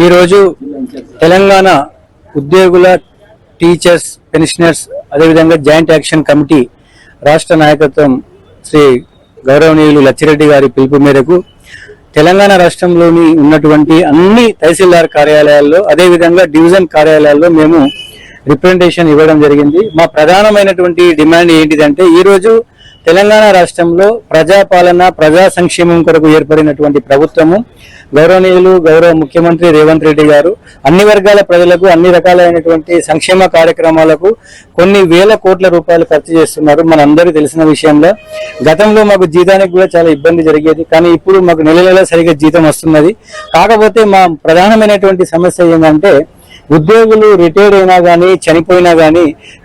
ఈరోజు తెలంగాణ ఉద్యోగుల teachers pensioners అదేవిధంగా జాయింట్ యాక్షన్ కమిటీ రాష్ట్ర నాయకత్వం శ్రీ గౌరవనీయులు లచ్చిరెడ్డి గారి పిలుపు మేరకు తెలంగాణ రాష్ట్రంలోని ఉన్నటువంటి అన్ని తహసీల్దార్ కార్యాలయాల్లో అదేవిధంగా డివిజన్ కార్యాలయాల్లో మేము రిప్రజెంటేషన్ ఇవ్వడం జరిగింది. మా ప్రధానమైనటువంటి డిమాండ్ ఏంటిదంటే ఈరోజు తెలంగాణ రాష్ట్రంలో ప్రజాపాలన ప్రజా సంక్షేమం కొరకు ఏర్పడినటువంటి ప్రభుత్వము గౌరవ ముఖ్యమంత్రి రేవంత్ రెడ్డి గారు అన్ని వర్గాల ప్రజలకు అన్ని రకాలైనటువంటి సంక్షేమ కార్యక్రమాలకు కొన్ని వేల కోట్ల రూపాయలు ఖర్చు చేస్తున్నారు. మనందరికీ తెలిసిన విషయంలో గతంలో మాకు జీతానికి కూడా చాలా ఇబ్బంది జరిగేది, కానీ ఇప్పుడు మాకు నెల నెల సరిగ్గా జీతం వస్తున్నది. కాకపోతే మా ప్రధానమైనటువంటి సమస్య ఏంటంటే ఉద్యోగులు రిటైర్డ్ అయినా కానీ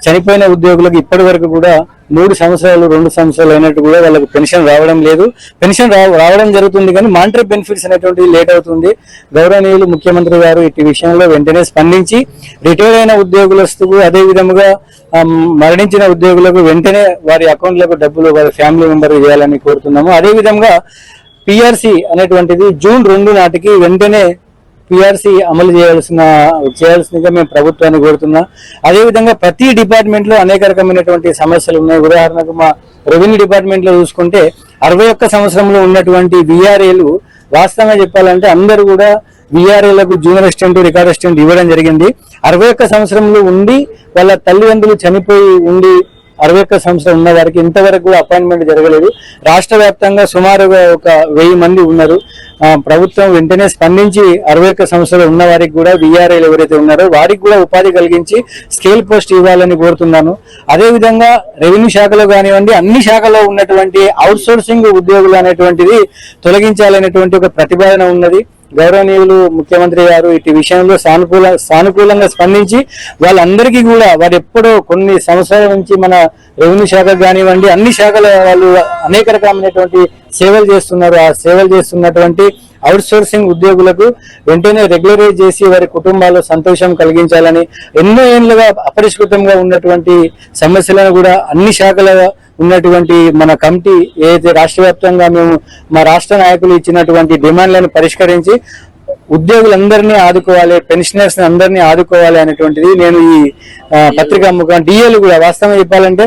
చనిపోయిన ఉద్యోగులకు ఇప్పటి వరకు కూడా 3 సంవత్సరాలు 2 సంవత్సరాలు అయినట్టు కూడా వాళ్ళకి పెన్షన్ రావడం లేదు. పెన్షన్ రావడం జరుగుతుంది కానీ మానిటరీ బెనిఫిట్స్ అనేటువంటిది లేట్ అవుతుంది. గౌరవనీయులు ముఖ్యమంత్రి గారు ఇటు విషయంలో వెంటనే స్పందించి రిటైర్ అయిన ఉద్యోగులకు అదే విధముగా మరణించిన ఉద్యోగులకు వెంటనే వారి అకౌంట్లకు డబ్బులు వారి ఫ్యామిలీ మెంబర్ చేయాలని కోరుతున్నాము. అదేవిధంగా పిఆర్సీ అనేటువంటిది జూన్ 2 నాటికి వెంటనే పిఆర్సీ అమలు చేయాల్సిందిగా మేము ప్రభుత్వాన్ని కోరుతున్నాం. అదేవిధంగా ప్రతి డిపార్ట్మెంట్ లో అనేక రకమైనటువంటి సమస్యలు ఉన్నాయి. ఉదాహరణకు మా రెవెన్యూ డిపార్ట్మెంట్ లో చూసుకుంటే 61 సంవత్సరంలో ఉన్నటువంటి విఆర్ఏలు వాస్తవంగా చెప్పాలంటే అందరూ కూడా విఆర్ఏలకు జూనియర్ అసిస్టెంట్ రికార్డ్ అసిస్టెంట్ ఇవ్వడం జరిగింది. 61 సంవత్సరంలో ఉండి వాళ్ళ తల్లిదండ్రులు చనిపోయి ఉండి 61 సంవత్సరం ఉన్న వారికి ఇంతవరకు కూడా అపాయింట్మెంట్ జరగలేదు. రాష్ట్ర వ్యాప్తంగా సుమారుగా ఒక 1000 మంది ఉన్నారు. ప్రభుత్వం వెంటనే స్పందించి 61 సంవత్సరాలు ఉన్న వారికి కూడా విఆర్ఐలు ఎవరైతే ఉన్నారో వారికి కూడా ఉపాధి కలిగించి స్కేల్ పోస్ట్ ఇవ్వాలని కోరుతున్నాను. అదేవిధంగా రెవెన్యూ శాఖలో కానివ్వండి అన్ని శాఖలో ఉన్నటువంటి అవుట్ సోర్సింగ్ ఉద్యోగులు అనేటువంటిది తొలగించాలనేటువంటి ఒక ప్రతిపాదన ఉన్నది. గౌరవనీయులు ముఖ్యమంత్రి గారు ఇటు విషయంలో సానుకూలంగా స్పందించి వాళ్ళందరికీ కూడా వారు ఎప్పుడో కొన్ని సంవత్సరాల నుంచి మన రెవెన్యూ శాఖ కానివ్వండి అన్ని శాఖల వాళ్ళు అనేక రకమైనటువంటి సేవలు చేస్తున్నారు. ఆ సేవలు చేస్తున్నటువంటి అవుట్ సోర్సింగ్ ఉద్యోగులకు వెంటనే రెగ్యులరైజ్ చేసి వారి కుటుంబాల్లో సంతోషం కలిగించాలని ఎన్నో ఏళ్లుగా అపరిష్కృతంగా ఉన్నటువంటి సమస్యలను కూడా అన్ని శాఖల ఉన్నటువంటి మన కమిటీ ఏదైతే రాష్ట్ర వ్యాప్తంగా మేము మా రాష్ట్ర నాయకులు ఇచ్చినటువంటి డిమాండ్లను పరిష్కరించి ఉద్యోగులందరినీ ఆదుకోవాలి, పెన్షనర్స్ అందరినీ ఆదుకోవాలి అనేటువంటిది నేను ఈ పత్రికా ముఖం డిఏలు కూడా వాస్తవంగా చెప్పాలంటే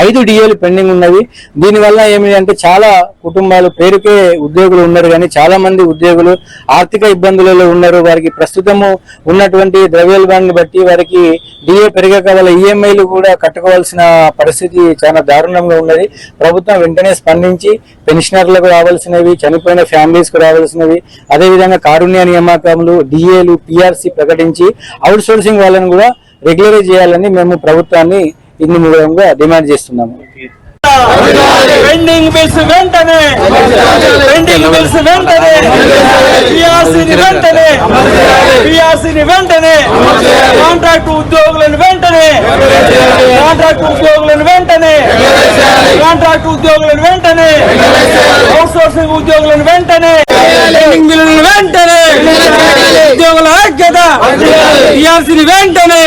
5 డిఏలు పెండింగ్ ఉన్నది. దీనివల్ల ఏమిటంటే చాలా కుటుంబాలు పేరుకే ఉద్యోగులు ఉన్నారు కానీ చాలా మంది ఉద్యోగులు ఆర్థిక ఇబ్బందులలో ఉన్నారు. వారికి ప్రస్తుతము ఉన్నటువంటి ద్రవ్యోల్బణాన్ని బట్టి వారికి డిఏ పెరగక వాళ్ళ ఈఎంఐలు కూడా కట్టుకోవాల్సిన పరిస్థితి చాలా దారుణంగా ఉన్నది. ప్రభుత్వం వెంటనే స్పందించి పెన్షనర్లకు రావాల్సినవి, చనిపోయిన ఫ్యామిలీస్ కు రావాల్సినవి, అదేవిధంగా కారుణ్య నియామకములు, డిఏలు, పిఆర్సీ ప్రకటించి అవుట్ సోర్సింగ్ వాళ్ళని కూడా రెగ్యులరైజ్ చేయాలని మేము ప్రభుత్వాన్ని ఇన్ని మూలంగా డిమాండ్ చేస్తున్నాము. పెండింగ్ బిల్స్ వెంటనే కాంట్రాక్ట్ ఉద్యోగులను వెంటనే అవుట్ సోర్సింగ్ ఉద్యోగులను వెంటనే పెండింగ్ బిల్లులను వెంటనే ఉద్యోగుల ఐక్యత పిఆర్సీని వెంటనే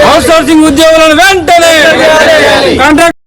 అవుట్ సోర్సింగ్ ఉద్యోగులను వెంటనే కాంట్రాక్ట్